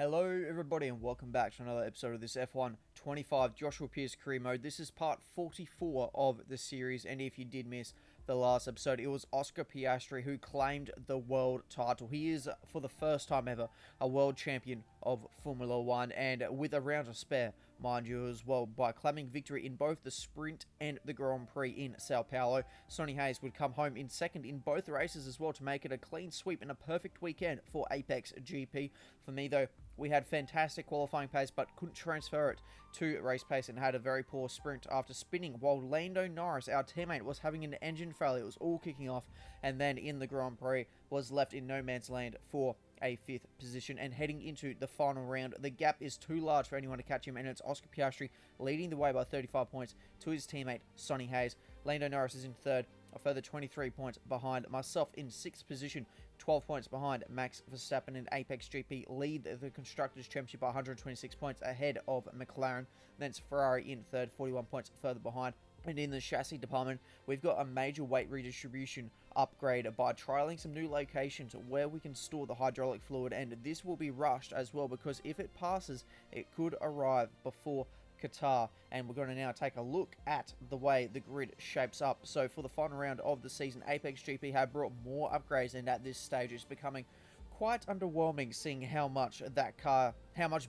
Hello everybody and welcome back to another episode of this F1 25 Joshua Pearce career mode. This is part 44 of the series, and if you did miss the last episode, it was Oscar Piastri who claimed the world title. He is, for the first time ever, a world champion of Formula 1, and with a round to spare, mind you, as well, by claiming victory in both the Sprint and the Grand Prix in Sao Paulo. Sonny Hayes would come home in second in both races as well to make it a clean sweep and a perfect weekend for Apex GP. For me though, we had fantastic qualifying pace but couldn't transfer it to race pace and had a very poor sprint after spinning, while Lando Norris, our teammate, was having an engine failure. It was all kicking off, and then in the Grand Prix was left in no man's land for a 5th position. And heading into the final round, the gap is too large for anyone to catch him, and it's Oscar Piastri leading the way by 35 points to his teammate Sonny Hayes. Lando Norris is in 3rd, a further 23 points behind myself in 6th position, 12 points behind Max Verstappen, and Apex GP lead the Constructors' Championship by 126 points ahead of McLaren. Then it's Ferrari in 3rd, 41 points further behind. And in the chassis department, we've got a major weight redistribution upgrade by trialing some new locations where we can store the hydraulic fluid, and this will be rushed as well because if it passes, it could arrive before Qatar. And we're going to now take a look at the way the grid shapes up. So for the final round of the season, Apex GP have brought more upgrades, and at this stage it's becoming quite underwhelming seeing how much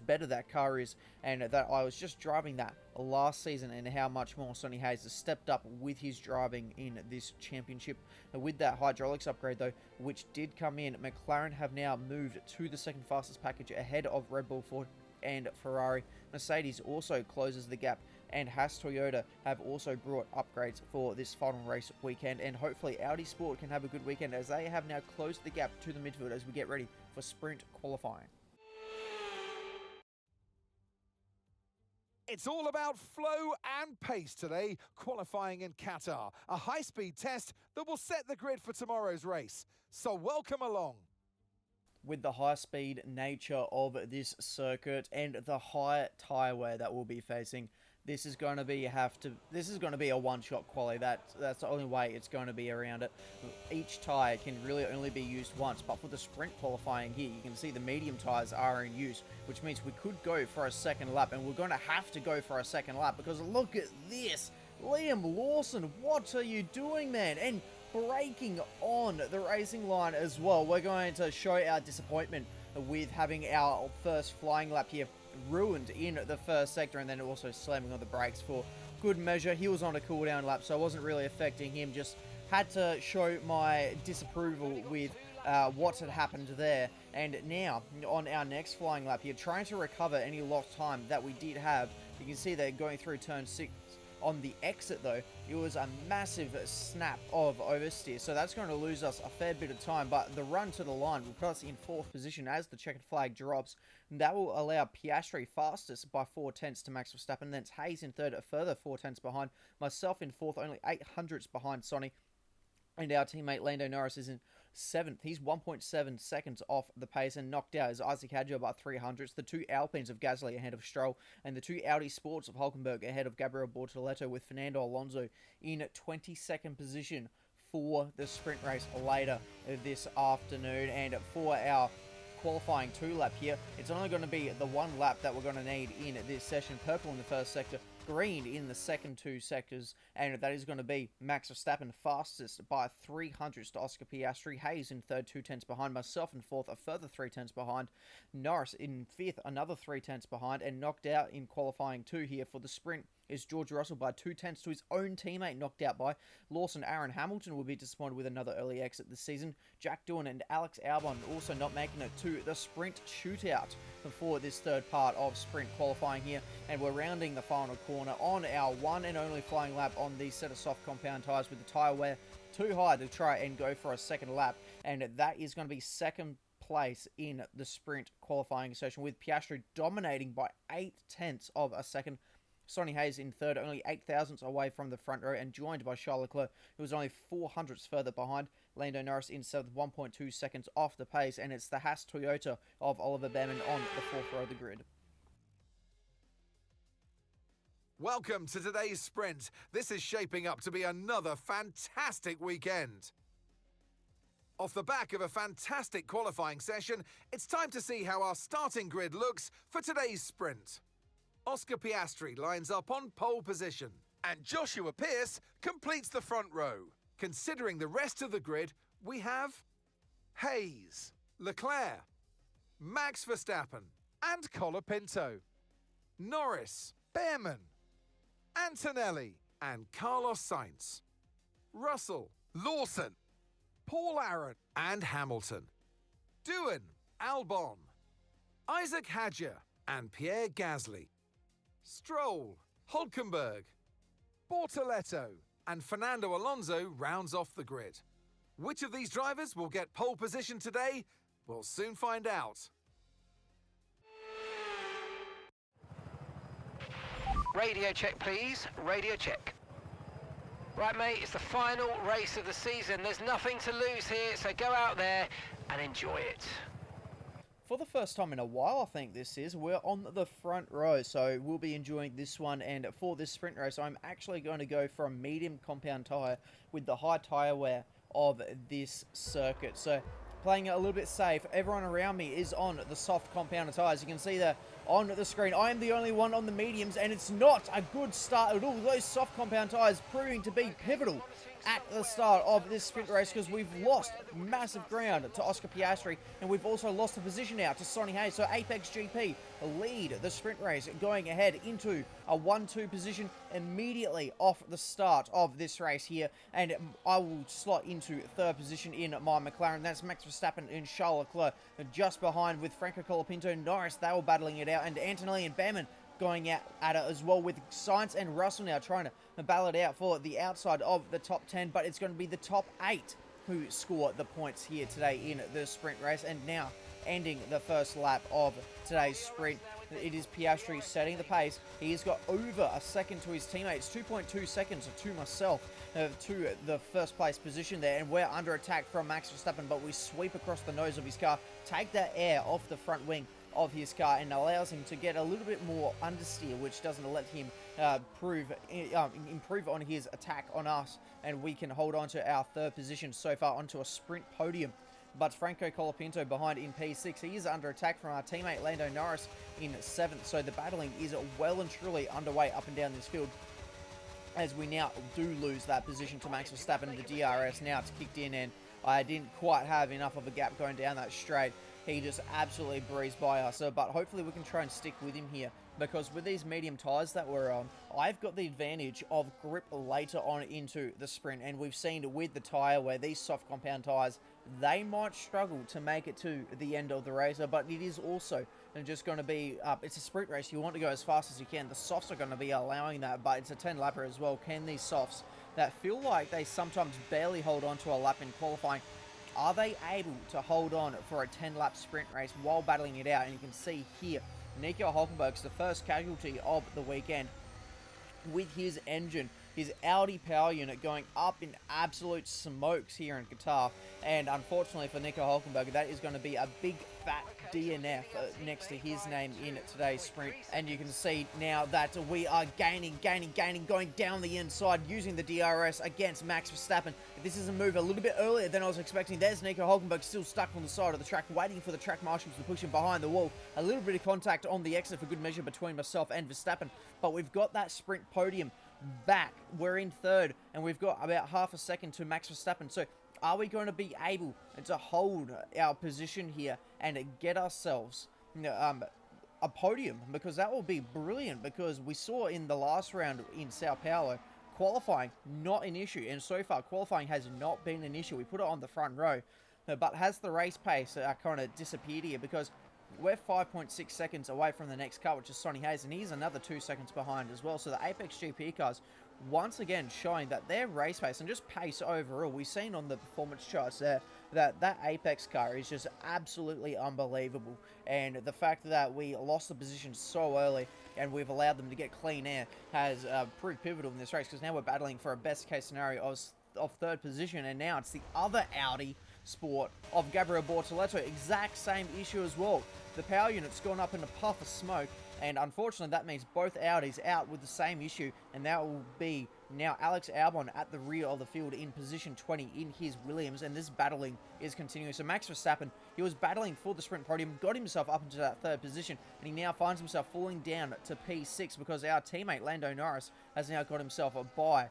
better that car is, and that I was just driving that last season, and how much more Sonny Hayes has stepped up with his driving in this championship. With that hydraulics upgrade though, which did come in, McLaren have now moved to the second fastest package ahead of Red Bull, Ford and Ferrari. Mercedes also closes the gap, and Haas Toyota have also brought upgrades for this final race weekend, and hopefully Audi Sport can have a good weekend as they have now closed the gap to the midfield as we get ready for sprint qualifying. It's all about flow and pace today, qualifying in Qatar, a high-speed test that will set the grid for tomorrow's race. So welcome along. With the high-speed nature of this circuit and the high tyre wear that we'll be facing, this is going to be a one-shot quali. That's the only way it's going to be around it. Each tyre can really only be used once, but for the sprint qualifying here, you can see the medium tyres are in use, which means we could go for a second lap, and we're going to have to go for a second lap because look at this. Liam Lawson, what are you doing, man? And braking on the racing line as well. We're going to show our disappointment with having our first flying lap here ruined in the first sector, and then also slamming on the brakes for good measure. He was on a cooldown lap, so it wasn't really affecting him. Just had to show my disapproval with what had happened there. And now on our next flying lap here, trying to recover any lost time that we did have. You can see they're going through turn 6. On the exit though, it was a massive snap of oversteer, so that's going to lose us a fair bit of time, but the run to the line will put us in 4th position as the checkered flag drops, and that will allow Piastri fastest by 4 tenths to Max Verstappen. Then it's Hayes in 3rd, a further 4 tenths behind, myself in 4th, only 800ths behind Sonny. And our teammate Lando Norris is in 7th. He's 1.7 seconds off the pace, and knocked out is Isaac Hadjo by 300ths. The 2 Alpines of Gasly ahead of Stroll, and the 2 Audi Sports of Hulkenberg ahead of Gabriel Bortoleto, with Fernando Alonso in 22nd position for the sprint race later this afternoon. And for our qualifying 2 lap here, it's only going to be the 1 lap that we're going to need in this session. Purple in the first sector, green in the second 2 sectors, and that is going to be Max Verstappen fastest by 300ths to Oscar Piastri. Hayes in 3rd, 2 tenths behind, myself in 4th, a further 3 tenths behind, Norris in 5th, another 3 tenths behind, and knocked out in qualifying 2 here for the sprint is George Russell by 2 tenths to his own teammate, knocked out by Lawson. Aaron Hamilton will be disappointed with another early exit this season. Jack Doohan and Alex Albon also not making it to the sprint shootout before this 3rd part of sprint qualifying here, and we're rounding the final corner on our one and only flying lap on these set of soft compound tyres with the tyre wear too high to try and go for a second lap, and that is going to be second place in the sprint qualifying session, with Piastri dominating by 8 tenths of a second. Sonny Hayes in 3rd, only 8 thousandths away from the front row, and joined by Charles Leclerc, who was only 400ths further behind. Lando Norris in 7th, 1.2 seconds off the pace, and it's the Haas Toyota of Oliver Behrman on the 4th row of the grid. Welcome to today's sprint. This is shaping up to be another fantastic weekend. Off the back of a fantastic qualifying session, it's time to see how our starting grid looks for today's sprint. Oscar Piastri lines up on pole position, and Joshua Pearce completes the front row. Considering the rest of the grid, we have Hayes, Leclerc, Max Verstappen, and Colapinto, Norris, Behrman, Antonelli, and Carlos Sainz, Russell, Lawson, Paul Aaron, and Hamilton, Doohan, Albon, Isaac Hadjar, and Pierre Gasly, Stroll, Hülkenberg, Bortoleto, and Fernando Alonso rounds off the grid. Which of these drivers will get pole position today? We'll soon find out. Radio check, please. Radio check. Right, mate, it's the final race of the season. There's nothing to lose here, so go out there and enjoy it. For the first time in a while, I think this is, we're on the front row, so we'll be enjoying this one. And for this sprint race, I'm actually going to go for a medium compound tyre with the high tyre wear of this circuit. So playing it a little bit safe, everyone around me is on the soft compound tyres. You can see there on the screen, I am the only one on the mediums, and it's not a good start at all. Those soft compound tyres proving to be pivotal at the start of this sprint race, because we've lost massive ground to Oscar Piastri, and we've also lost the position now to Sonny Hayes. So Apex GP lead the sprint race, going ahead into a 1-2 position immediately off the start of this race here, and I will slot into third position in my McLaren. That's Max Verstappen and Charles Leclerc, just behind with Franco Colapinto, Norris. They were battling it out, and Antonelli and Behrman going out at it as well, with Sainz and Russell now trying to battle it out for the outside of the top 10, but it's going to be the top 8 who score the points here today in the sprint race. And now ending the first lap of today's sprint, it is Piastri setting the pace. He's got over a second to his teammates, 2.2 seconds to myself, to the first place position there, and we're under attack from Max Verstappen, but we sweep across the nose of his car, take that air off the front wing of his car, and allows him to get a little bit more understeer, which doesn't let him improve on his attack on us, and we can hold on to our third position so far onto a sprint podium. But Franco Colapinto behind in P6. He is under attack from our teammate Lando Norris in 7th, so the battling is well and truly underway up and down this field, as we now do lose that position to Max Verstappen. The DRS now it's kicked in, and I didn't quite have enough of a gap going down that straight. He just absolutely breezed by us. But hopefully we can try and stick with him here, because with these medium tyres that we're on, I've got the advantage of grip later on into the sprint. And we've seen with the tyre where these soft compound tyres, they might struggle to make it to the end of the race. But it is also just going to be, it's a sprint race. You want to go as fast as you can. The softs are going to be allowing that, but it's a 10 lapper as well. Can these softs that feel like they sometimes barely hold on to a lap in qualifying, are they able to hold on for a 10-lap sprint race while battling it out? And you can see here, Nico Hülkenberg's the first casualty of the weekend with his engine, his Audi power unit going up in absolute smokes here in Qatar. And unfortunately for Nico Hülkenberg, that is going to be a big fat DNF next to his name in today's sprint. And you can see now that we are gaining, going down the inside using the DRS against Max Verstappen. This is a move a little bit earlier than I was expecting. There's Nico Hülkenberg still stuck on the side of the track, waiting for the track marshals to push him behind the wall. A little bit of contact on the exit for good measure between myself and Verstappen, but we've got that sprint podium back. We're in third, and we've got about half a second to Max Verstappen. So are we going to be able to hold our position here and get ourselves a podium? Because that will be brilliant, because we saw in the last round in Sao Paulo, qualifying not an issue, and so far qualifying has not been an issue. We put it on the front row, but has the race pace kind of disappeared here? Because we're 5.6 seconds away from the next car, which is Sonny Hayes, and he's another 2 seconds behind as well. So the Apex GP cars, once again, showing that their race pace and just pace overall, we've seen on the performance charts there that Apex car is just absolutely unbelievable. And the fact that we lost the position so early and we've allowed them to get clean air has proved pivotal in this race, because now we're battling for a best case scenario of third position, and now it's the other Audi Sport of Gabriel Bortoleto. Exact same issue as well. the power unit's gone up in a puff of smoke, and unfortunately that means both Audis out with the same issue, and that will be now Alex Albon at the rear of the field in position 20 in his Williams, and this battling is continuing. So Max Verstappen, he was battling for the sprint podium, got himself up into that third position, and he now finds himself falling down to P6 because our teammate Lando Norris has now got himself by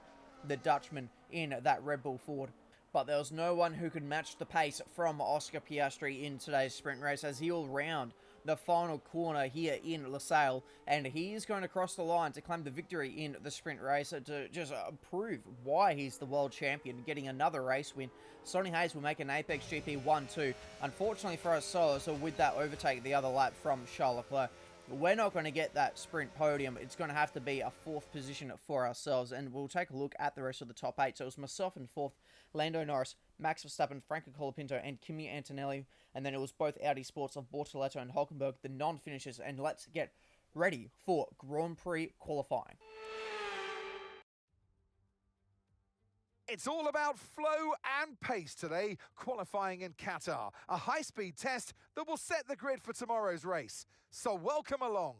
the Dutchman in that Red Bull Ford. But there was no one who could match the pace from Oscar Piastri in today's sprint race as he'll round the final corner here in Losail, and he is going to cross the line to claim the victory in the sprint race to just prove why he's the world champion, getting another race win. Sonny Hayes will make an Apex GP 1-2. Unfortunately for us solos, so with that overtake the other lap from Charles Leclerc, we're not going to get that sprint podium. It's going to have to be a fourth position for ourselves, and we'll take a look at the rest of the top 8. So it was myself in fourth, Lando Norris, Max Verstappen, Franco Colapinto, and Kimi Antonelli, and then it was both Audi Sports of Bortoleto and Hulkenberg, the non-finishers, and let's get ready for Grand Prix qualifying. It's all about flow and pace today, qualifying in Qatar, a high-speed test that will set the grid for tomorrow's race. So welcome along.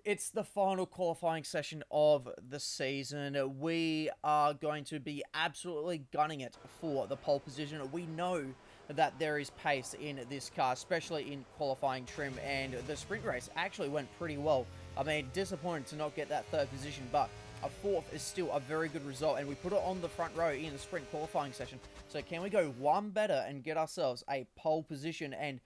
It's the final qualifying session of the season. We are going to be absolutely gunning it for the pole position. We know that there is pace in this car, especially in qualifying trim, and the sprint race actually went pretty well. I mean, disappointed to not get that third position, but a fourth is still a very good result, and we put it on the front row in the sprint qualifying session. So can we go one better and get ourselves a pole position? And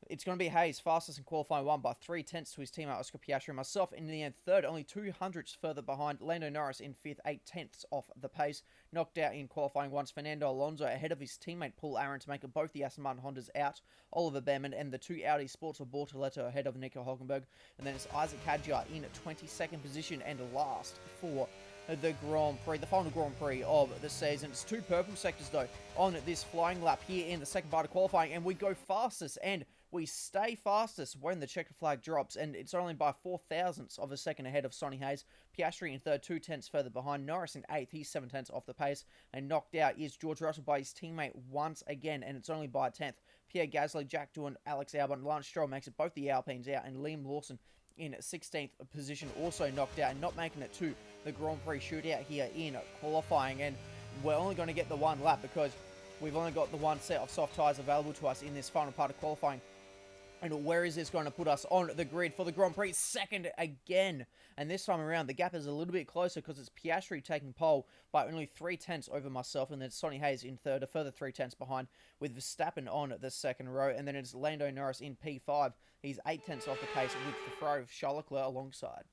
it's going to be Hayes fastest in qualifying 1 by 3/10 to his teammate Oscar Piastri. Myself in the end third, only 200ths further behind. Lando Norris in fifth, 8/10 off the pace. Knocked out in qualifying 1's Fernando Alonso ahead of his teammate Paul Aaron to make both the Aston Martin Hondas out. Oliver Behrman and the two Audi Sports of Bortoleto ahead of Nico Hulkenberg. And then it's Isaac Hadjar in 22nd position and last for the Grand Prix, the final Grand Prix of the season. It's two purple sectors though on this flying lap here in the second part of qualifying, and we go fastest and we stay fastest when the checkered flag drops, and it's only by 0.004 of a second ahead of Sonny Hayes. Piastri in third, 2/10 further behind. Norris in eighth, he's 7/10 off the pace, and knocked out is George Russell by his teammate once again, and it's only by 10th. Pierre Gasly, Jack Doohan, Alex Albon, Lance Stroll makes it both the Alpines out, and Liam Lawson in 16th position also knocked out and not making it to the Grand Prix shootout here in qualifying. And we're only going to get the one lap because we've only got the one set of soft tyres available to us in this final part of qualifying. And where is this going to put us on the grid for the Grand Prix? Second again. And this time around, the gap is a little bit closer because it's Piastri taking pole by only 3/10 over myself. And then Sonny Hayes in third, a further 3/10 behind, with Verstappen on the second row. And then it's Lando Norris in P5. He's 8/10 off the pace with the Ferrari of Charles Leclerc alongside.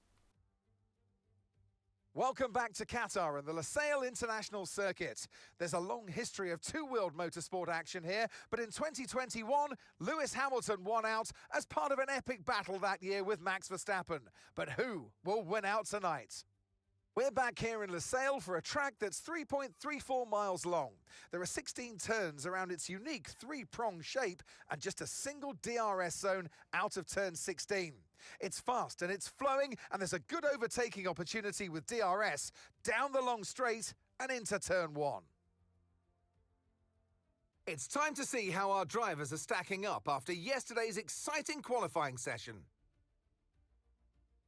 Welcome back to Qatar and the Losail International Circuit. There's a long history of two-wheeled motorsport action here, but in 2021, Lewis Hamilton won out as part of an epic battle that year with Max Verstappen. But who will win out tonight? We're back here in Losail for a track that's 3.34 miles long. There are 16 turns around its unique three-prong shape and just a single DRS zone out of turn 16. It's fast and it's flowing, and there's a good overtaking opportunity with DRS down the long straight and into turn 1. It's time to see how our drivers are stacking up after yesterday's exciting qualifying session.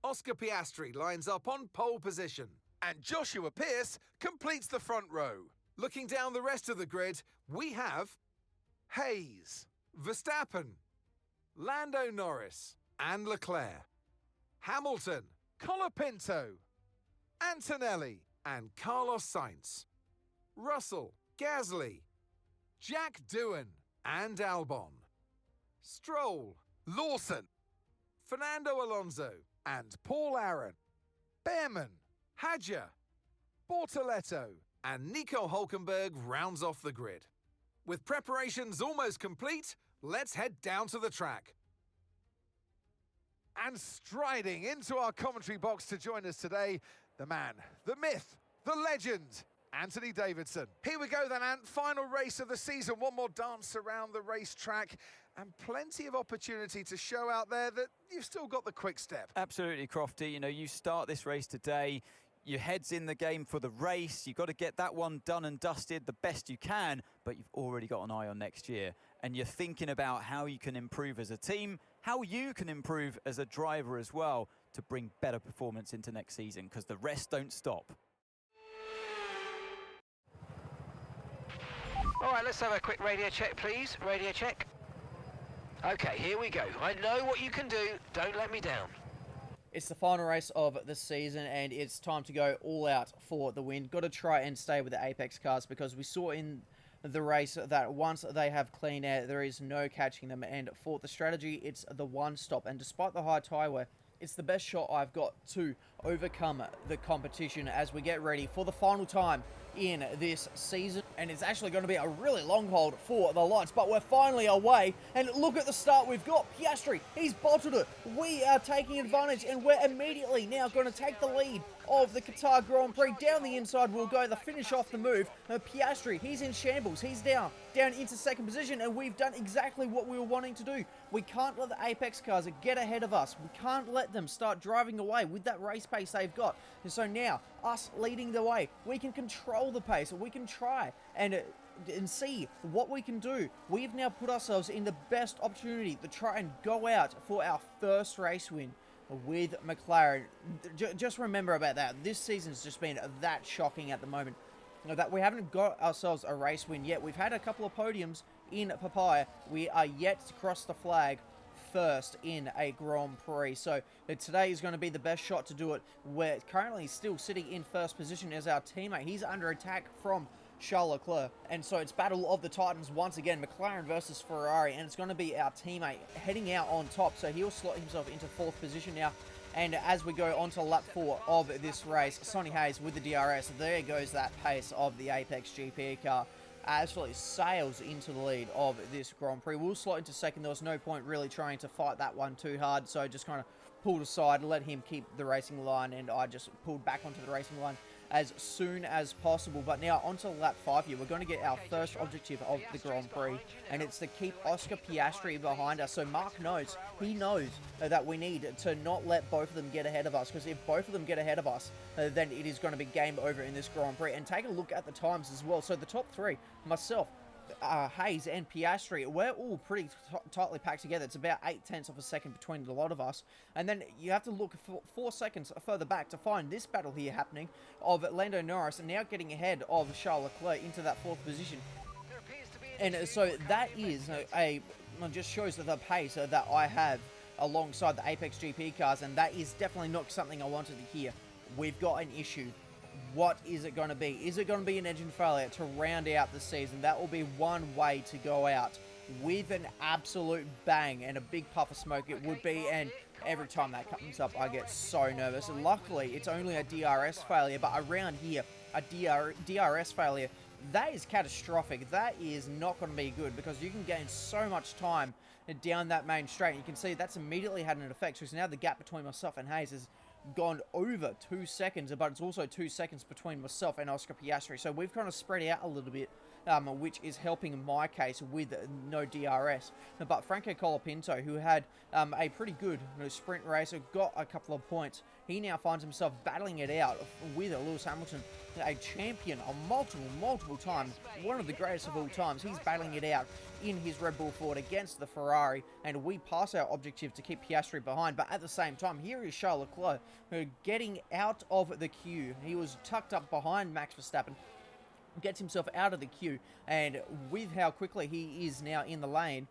Oscar Piastri lines up on pole position, and Joshua Pearce completes the front row. Looking down the rest of the grid, we have Hayes, Verstappen, Lando Norris, and Leclerc, Hamilton, Colapinto, Antonelli, and Carlos Sainz, Russell, Gasly, Jack Doohan, and Albon, Stroll, Lawson, Fernando Alonso, and Paul Aaron, Behrman, Hadjar, Bortoleto, and Nico Hulkenberg rounds off the grid. With preparations almost complete, let's head down to the track. And striding into our commentary box to join us today, the man, the myth, the legend, Anthony Davidson. Here we go then, Ant. Final race of the season. One more dance around the racetrack and plenty of opportunity to show out there that you've still got the quick step. Absolutely, Crofty. You know, you start this race today, your head's in the game for the race. You've got to get that one done and dusted the best you can, but you've already got an eye on next year. And you're thinking about how you can improve as a team, how you can improve as a driver as well to bring better performance into next season, because the rest don't stop. All right, let's have a quick radio check, please. Radio check. Okay, here we go. I know what you can do. Don't let me down. It's the final race of the season, and it's time to go all out for the win. Got to try and stay with the Apex cars, because we saw in the race that once they have clean air, there is no catching them. And for the strategy, it's the one stop. And despite the high tyre wear, it's the best shot I've got to overcome the competition as we get ready for the final time in this season. And it's actually going to be a really long hold for the lights, but we're finally away. And look at the start we've got. Piastri, he's bottled it. We are taking advantage, and we're immediately now going to take the lead of the Qatar Grand Prix. Down the inside we'll go, the finish off the move. Piastri, he's in shambles. He's down into second position, and we've done exactly what we were wanting to do. We can't let the Apex cars get ahead of us. We can't let them start driving away with that race pace they've got. And so now, us leading the way, we can control the pace. We can try and see what we can do. We've now put ourselves in the best opportunity to try and go out for our first race win with McLaren. Just remember about that. This season's just been that shocking at the moment, that we haven't got ourselves a race win yet. We've had a couple of podiums in Papaya. We are yet to cross the flag first in a Grand Prix. So today is going to be the best shot to do it. We're currently still sitting in first position as our teammate. He's under attack from Charles Leclerc. And so it's Battle of the Titans once again, McLaren versus Ferrari, and it's going to be our teammate heading out on top. So he'll slot himself into fourth position now. And as we go on to lap 4 of this race, Sonny Hayes with the DRS, there goes that pace of the Apex GP car. Absolutely sails into the lead of this Grand Prix. We'll slot into second. There was no point really trying to fight that one too hard, so just kind of pulled aside, let him keep the racing line, and I just pulled back onto the racing line as soon as possible. But now onto lap 5 here, we're going to get our first objective of the Grand Prix, and it's to keep Oscar Piastri behind us. So Mark knows, he knows that we need to not let both of them get ahead of us, because if both of them get ahead of us, then it is going to be game over in this Grand Prix. And take a look at the times as well. So the top three, myself, Hayes and Piastri, we're all pretty tightly packed together. It's about 0.8 of a second between the lot of us. And then you have to look 4 seconds further back to find this battle here happening of Lando Norris now getting ahead of Charles Leclerc into that 4th position. And so that is just shows the pace that I have alongside the Apex GP cars, and that is definitely not something I wanted to hear. We've got an issue. What is it going to be? Is it going to be an engine failure to round out the season? That will be one way to go out with an absolute bang and a big puff of smoke. It would be, and every time that comes up, I get so nervous. And luckily, it's only a DRS failure, but around here, a DRS failure, that is catastrophic. That is not going to be good, because you can gain so much time down that main straight. You can see that's immediately had an effect. So now the gap between myself and Hayes is gone over 2 seconds, but it's also 2 seconds between myself and Oscar Piastri. So we've kind of spread out a little bit, which is helping my case with no DRS. But Franco Colapinto, who had a pretty good sprint race, got a couple of points. He now finds himself battling it out with Lewis Hamilton, a champion of multiple times, one of the greatest of all times. He's battling it out in his Red Bull Ford against the Ferrari, and we pass our objective to keep Piastri behind. But at the same time, here is Charles Leclerc getting out of the queue. He was tucked up behind Max Verstappen, gets himself out of the queue, and with how quickly he is now in the lane,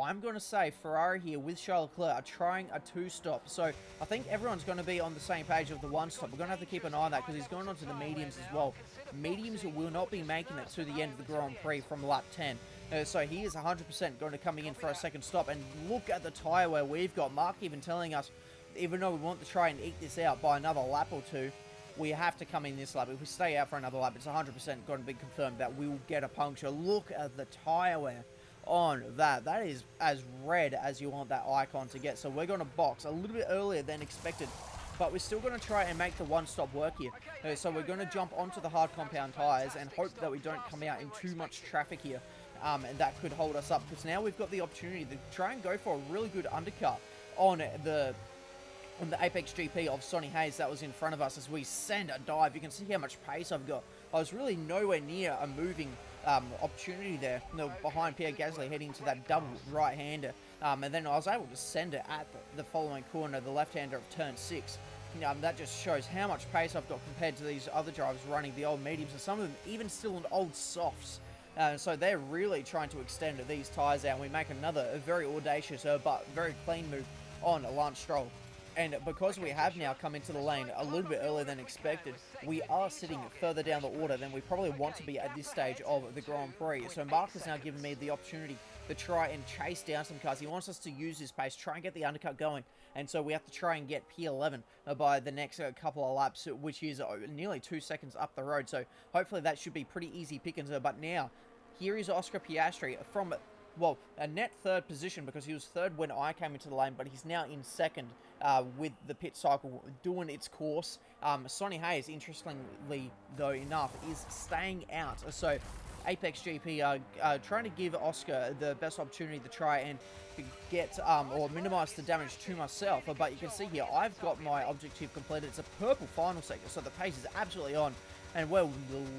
I'm going to say Ferrari here with Charles Leclerc are trying a 2-stop. So I think everyone's going to be on the same page of the 1-stop. We're going to have to keep an eye on that, because he's going on to the mediums as well. Mediums will not be making it to the end of the Grand Prix from lap 10. So he is 100% going to coming in for a second stop. And look at the tyre wear we've got. Mark even telling us, even though we want to try and eke this out by another lap or two, we have to come in this lap. If we stay out for another lap, it's 100% going to be confirmed that we will get a puncture. Look at the tyre wear on that. That is as red as you want that icon to get. So we're going to box a little bit earlier than expected, but we're still going to try and make the 1-stop work here. So we're going to jump onto the hard compound tyres and hope that we don't come out in too much traffic here. And that could hold us up, because now we've got the opportunity to try and go for a really good undercut on the Apex GP of Sonny Hayes that was in front of us as we send a dive. You can see how much pace I've got. I was really nowhere near a moving opportunity there, behind Pierre Gasly heading to that double right-hander. and then I was able to send it at the following corner, the left-hander of turn 6. That just shows how much pace I've got compared to these other drivers running the old mediums, and some of them even still in old softs. So they're really trying to extend these tyres out. We make another very audacious but very clean move on Lance Stroll. And because we have now come into the lane a little bit earlier than expected, we are sitting further down the order than we probably want to be at this stage of the Grand Prix. So Mark has now given me the opportunity to try and chase down some cars. He wants us to use his pace, try and get the undercut going. And so we have to try and get P11 by the next couple of laps, which is nearly 2 seconds up the road. So hopefully that should be pretty easy pickings. But now, here is Oscar Piastri from, well, a net third position because he was third when I came into the lane, but he's now in second with the pit cycle doing its course. Sonny Hayes, interestingly though enough, is staying out. So Apex GP are trying to give Oscar the best opportunity to try and get or minimize the damage to myself. But you can see here, I've got my objective completed. It's a purple final sector, so the pace is absolutely on. And we're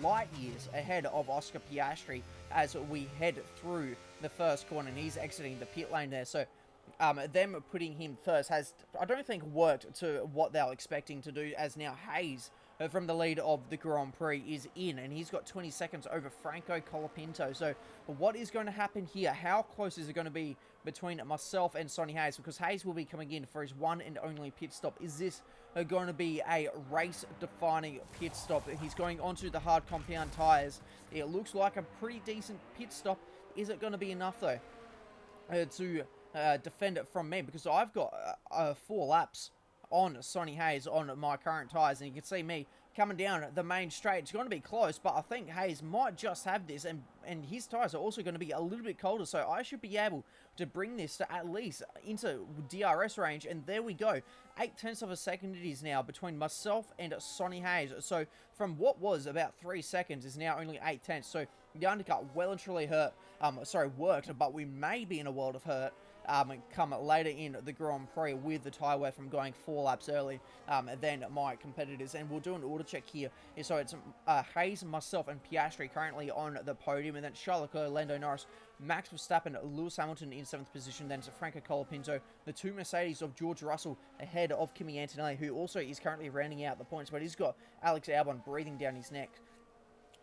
light years ahead of Oscar Piastri as we head through the first corner, and he's exiting the pit lane there. So them putting him first has, I don't think, worked to what they were expecting to do, as now Hayes from the lead of the Grand Prix is in, and he's got 20 seconds over Franco Colapinto. So what is going to happen here? How close is it going to be between myself and Sonny Hayes? Because Hayes will be coming in for his one and only pit stop. Is this going to be a race-defining pit stop? He's going onto the hard compound tyres. It looks like a pretty decent pit stop. Is it going to be enough, though, to defend it from me? Because I've got 4 laps on Sonny Hayes on my current tyres, and you can see me coming down the main straight. It's going to be close, but I think Hayes might just have this, and his tyres are also going to be a little bit colder, so I should be able to bring this to at least into DRS range, and there we go. 0.8 of a second it is now between myself and Sonny Hayes. So from what was about 3 seconds is now only 0.8. So the undercut well and truly worked, but we may be in a world of hurt come later in the Grand Prix with the tyre wear from going 4 laps early than my competitors. And we'll do an order check here. So it's Hayes, myself, and Piastri currently on the podium, and then Charles Leclerc, Lando Norris, Max Verstappen, Lewis Hamilton in 7th position, then Franco Colapinto, the 2 Mercedes of George Russell ahead of Kimi Antonelli, who also is currently rounding out the points, but he's got Alex Albon breathing down his neck.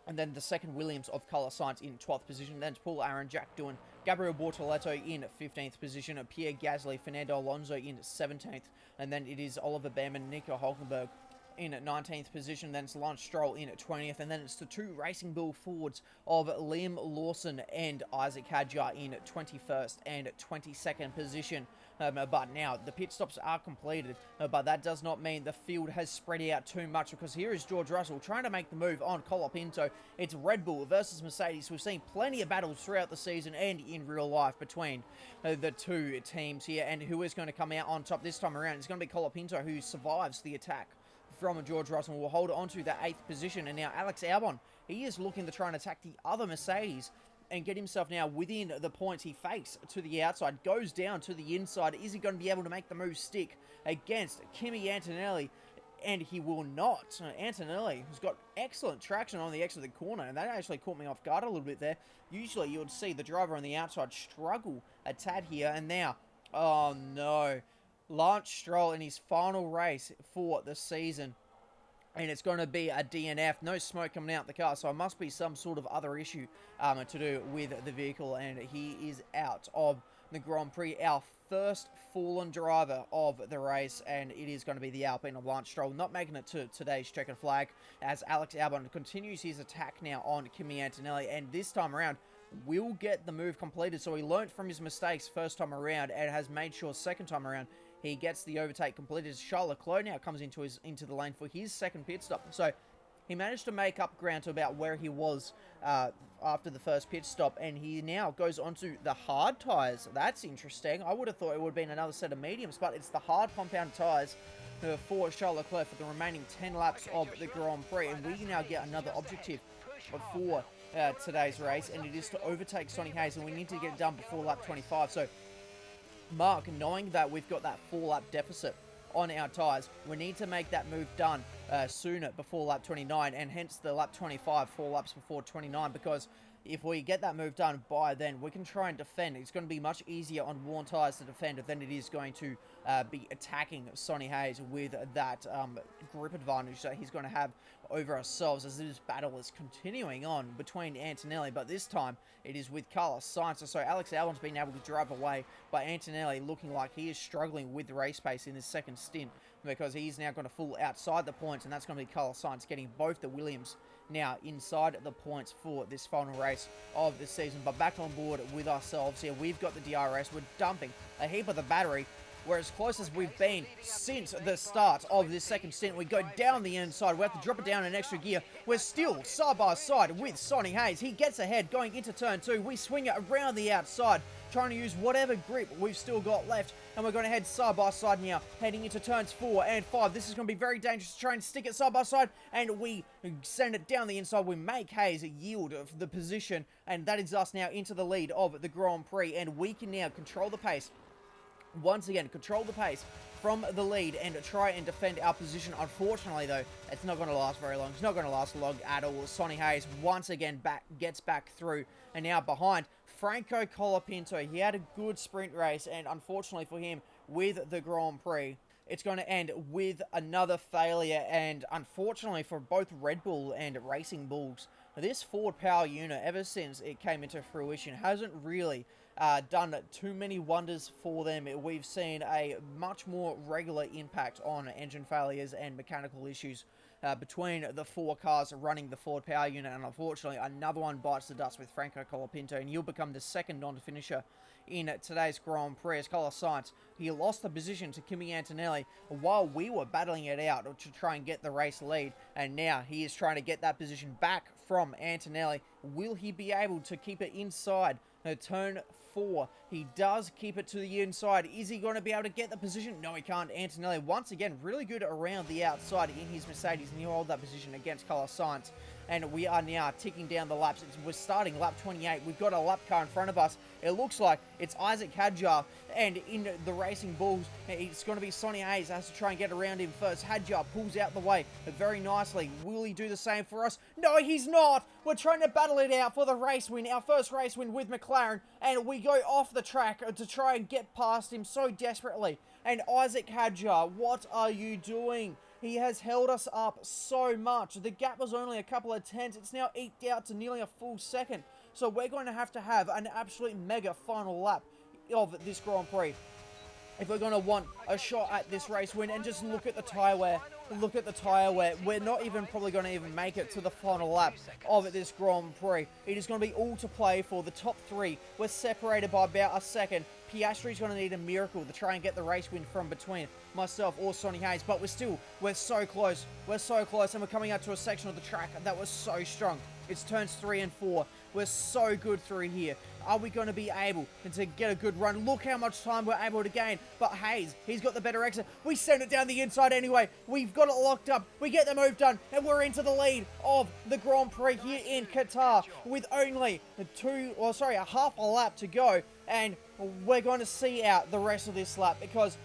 And then the 2nd Williams of Carlos Sainz in 12th position. Then it's Paul Aaron, Jack Doohan, Gabriel Bortoletto in 15th position. Pierre Gasly, Fernando Alonso in 17th. And then it is Oliver Behrman, Nico Hulkenberg in 19th position. Then it's Lance Stroll in 20th. And then it's the 2 Racing Bull Fords of Liam Lawson and Isaac Hadjar in 21st and 22nd position. But now the pit stops are completed, but that does not mean the field has spread out too much, because here is George Russell trying to make the move on Colapinto. It's Red Bull versus Mercedes. We've seen plenty of battles throughout the season and in real life between the 2 teams here, and who is going to come out on top this time around? It's going to be Colapinto, who survives the attack from George Russell. Will hold on to the 8th position, and now Alex Albon, he is looking to try and attack the other Mercedes and get himself now within the points. He fakes to the outside, goes down to the inside. Is he going to be able to make the move stick against Kimi Antonelli? And he will not. Antonelli has got excellent traction on the exit of the corner, and that actually caught me off guard a little bit there. Usually you would see the driver on the outside struggle a tad here, and now, oh no, Lance Stroll in his final race for the season. And it's going to be a DNF. No smoke coming out the car, so it must be some sort of other issue to do with the vehicle. And he is out of the Grand Prix. Our first fallen driver of the race, and it is going to be the Alpine of Lance Stroll, not making it to today's checkered flag, as Alex Albon continues his attack now on Kimi Antonelli. And this time around, will get the move completed. So he learnt from his mistakes first time around and has made sure second time around he gets the overtake completed. Charles Leclerc now comes into the lane for his 2nd pit stop. So he managed to make up ground to about where he was after the first pit stop, and he now goes onto the hard tyres. That's interesting. I would have thought it would have been another set of mediums, but it's the hard compound tyres for Charles Leclerc for the remaining 10 laps of the Grand Prix, and we now get another objective for today's race, and it is to overtake Sonny Hayes, and we need to get it done before lap 25. So Mark, knowing that we've got that 4-lap deficit on our tyres, we need to make that move done sooner before lap 29, and hence the lap 25, 4 laps before 29, because if we get that move done by then, we can try and defend. It's going to be much easier on worn tyres to defend than it is going to be attacking Sonny Hayes with that grip advantage that he's going to have over ourselves as this battle is continuing on between Antonelli, but this time it is with Carlos Sainz. So Alex Albon's been able to drive away, but Antonelli looking like he is struggling with the race pace in this second stint because he's now going to fall outside the points, and that's going to be Carlos Sainz getting both the Williams now inside the points for this final race of the season. But back on board with ourselves here, we've got the DRS. We're dumping a heap of the battery. We're as close as we've been since the start of this second stint. We go down the inside. We have to drop it down an extra gear. We're still side by side with Sonny Hayes. He gets ahead going into turn 2. We swing it around the outside, trying to use whatever grip we've still got left. And we're going to head side by side now, heading into turns 4 and 5. This is going to be very dangerous to try and stick it side by side. And we send it down the inside. We make Hayes yield the position. And that is us now into the lead of the Grand Prix. And we can now control the pace. Once again, control the pace from the lead and try and defend our position. Unfortunately, though, it's not going to last very long. It's not going to last long at all. Sonny Hayes once again gets back through, and now behind Franco Colapinto. He had a good sprint race, and unfortunately for him, with the Grand Prix, it's going to end with another failure. And unfortunately for both Red Bull and Racing Bulls, this Ford power unit, ever since it came into fruition, hasn't really done too many wonders for them. We've seen a much more regular impact on engine failures and mechanical issues between the 4 cars running the Ford power unit, and unfortunately another one bites the dust with Franco Colapinto, and he'll become the second non-finisher in today's Grand Prix. As Carlos Sainz, he lost the position to Kimi Antonelli while we were battling it out to try and get the race lead, and now he is trying to get that position back from Antonelli. Will he be able to keep it inside turn 4? He does keep it to the inside. Is he going to be able to get the position? No, he can't. Antonelli, once again, really good around the outside in his Mercedes, and he'll hold that position against Carlos Sainz. And we are now ticking down the laps. We're starting lap 28. We've got a lap car in front of us. It looks like it's Isaac Hadjar. And in the Racing Bulls, it's going to be Sonny Hayes has to try and get around him first. Hadjar pulls out the way very nicely. Will he do the same for us? No, he's not. We're trying to battle it out for the race win. Our first race win with McLaren. And we go off the track to try and get past him so desperately. And Isaac Hadjar, what are you doing? He has held us up so much. The gap was only a couple of tenths. It's now eked out to nearly a full second. So we're going to have an absolute mega final lap of this Grand Prix if we're going to want a shot at this race win. And just look at the tyre wear. Look at the tyre wear. We're not even probably going to even make it to the final lap of this Grand Prix. It is going to be all to play for. The top 3, we're separated by about a second. Piastri's going to need a miracle to try and get the race win from between myself or Sonny Hayes, but we're so close. We're so close, and we're coming out to a section of the track that was so strong. It's turns 3 and 4. We're so good through here. Are we going to be able to get a good run? Look how much time we're able to gain. But Hayes, he's got the better exit. We send it down the inside anyway. We've got it locked up. We get the move done, and we're into the lead of the Grand Prix here in Qatar with only a half a lap to go. And we're going to see out the rest of this lap because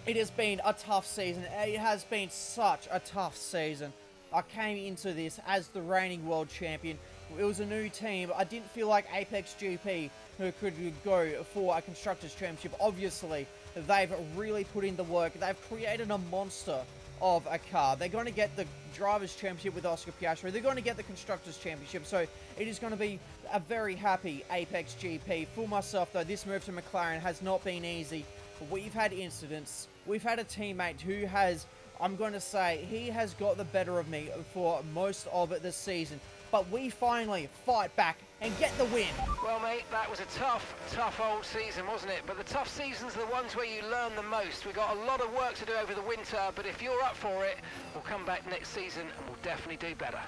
it has been a tough season. It has been such a tough season. I came into this as the reigning world champion. It was a new team. I didn't feel like Apex GP who could go for a Constructors' Championship. Obviously, they've really put in the work. They've created a monster of a car. They're going to get the Drivers' Championship with Oscar Piastri. They're going to get the Constructors' Championship. So it is going to be a very happy Apex GP. For myself, though, this move to McLaren has not been easy. We've had incidents. We've had a teammate who has, I'm going to say, he has got the better of me for most of the season. But we finally fight back and get the win. Well, mate, that was a tough old season, wasn't it? But the tough seasons are the ones where you learn the most. We've got a lot of work to do over the winter, but if you're up for it, we'll come back next season and we'll definitely do better.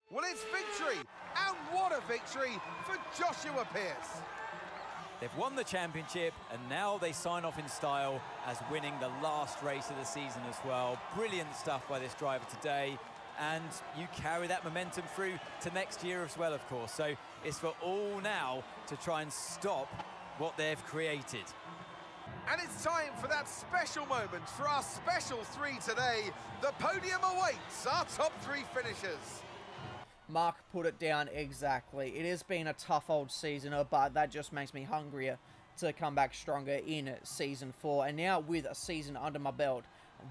Well, it's victory, and what a victory for Joshua Pearce. They've won the championship, and now they sign off in style as winning the last race of the season as well. Brilliant stuff by this driver today. And you carry that momentum through to next year as well, of course. So it's for all now to try and stop what they've created. And it's time for that special moment for our special 3 today. The podium awaits our top 3 finishers. Mark put it down exactly. It has been a tough old season, but that just makes me hungrier to come back stronger in Season 4. And now with a season under my belt,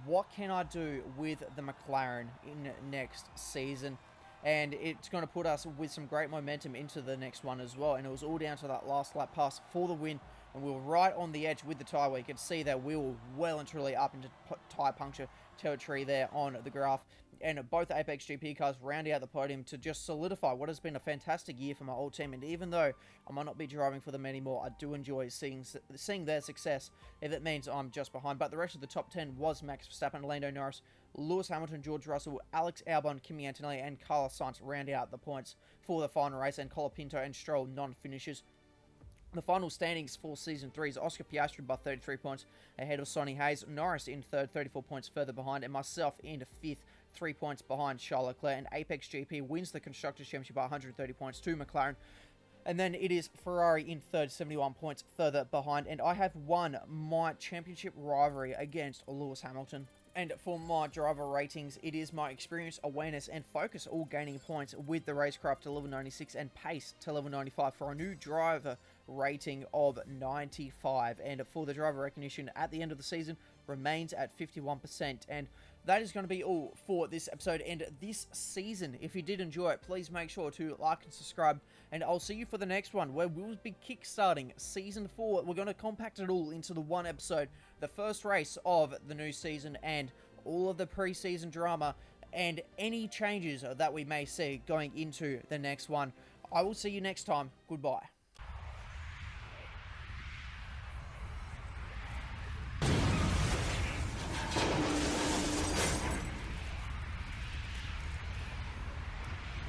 what can I do with the McLaren in next season? And it's going to put us with some great momentum into the next one as well. And it was all down to that last lap pass for the win. And we were right on the edge with the tyre. We could see that we were well and truly up into tyre puncture territory there on the graph. And both Apex GP cars round out the podium to just solidify what has been a fantastic year for my old team. And even though I might not be driving for them anymore, I do enjoy seeing their success, if it means I'm just behind. But the rest of the top 10 was Max Verstappen, Lando Norris, Lewis Hamilton, George Russell, Alex Albon, Kimi Antonelli, and Carlos Sainz round out the points for the final race, and Colapinto and Stroll non-finishers. The final standings for Season 3 is Oscar Piastri by 33 points ahead of Sonny Hayes, Norris in third, 34 points further behind, and myself in fifth, 3 points behind Charles Leclerc. And Apex GP wins the Constructors' Championship by 130 points to McLaren. And then it is Ferrari in third, 71 points further behind. And I have won my championship rivalry against Lewis Hamilton. And for my driver ratings, it is my experience, awareness, and focus all gaining points with the racecraft to level 96 and pace to level 95 for a new driver rating of 95. And for the driver recognition at the end of the season remains at 51%. And that is going to be all for this episode and this season. If you did enjoy it, please make sure to like and subscribe. And I'll see you for the next one, where we'll be kickstarting Season 4. We're going to compact it all into the one episode. The first race of the new season and all of the pre-season drama and any changes that we may see going into the next one. I will see you next time. Goodbye.